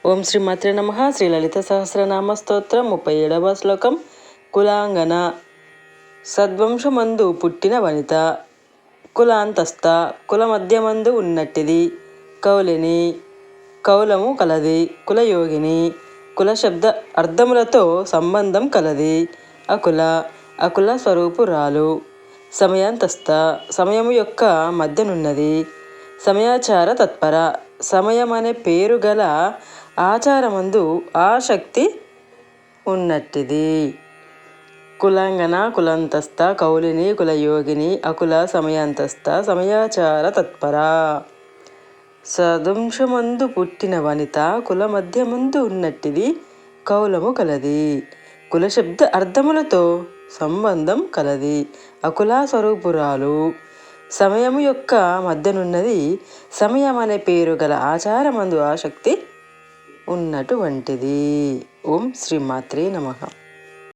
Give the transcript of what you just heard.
ఓం శ్రీ మాత్రే నమః. శ్రీ లలిత సహస్రనామ స్తోత్రం 37వ శ్లోకం. కులాంగన. సద్వంశమందు పుట్టిన వనిత, కులాంతస్థ కుల మధ్యమందు ఉన్నట్టిది, కౌలిని కౌలము కలది, కులయోగిని కుల శబ్ద అర్థములతో సంబంధం కలది, అకుల అకుల స్వరూపురాలు, సమయాంతస్థ సమయము యొక్క మధ్యనున్నది, సమయాచార తత్పర సమయమనే పేరు గల ఆచారమందు ఆసక్తి ఉన్నట్టిది. కులాంగన కులాంతస్థ కౌలిని కులయోగిని అకుల సమయాంతస్థ సమయాచార తత్పర. సదంశమందు పుట్టిన వనిత, కుల మధ్యమందు ఉన్నట్టిది, కౌలము కలది, కుల శబ్ద అర్థములతో సంబంధం కలది, అకుల స్వరూపురాలు, సమయము యొక్క మధ్యనున్నది, సమయం అనే పేరు గల ఆచారమందు ఆసక్తి ఉన్నటువంటిది. ఓం శ్రీ మాత్రే నమః.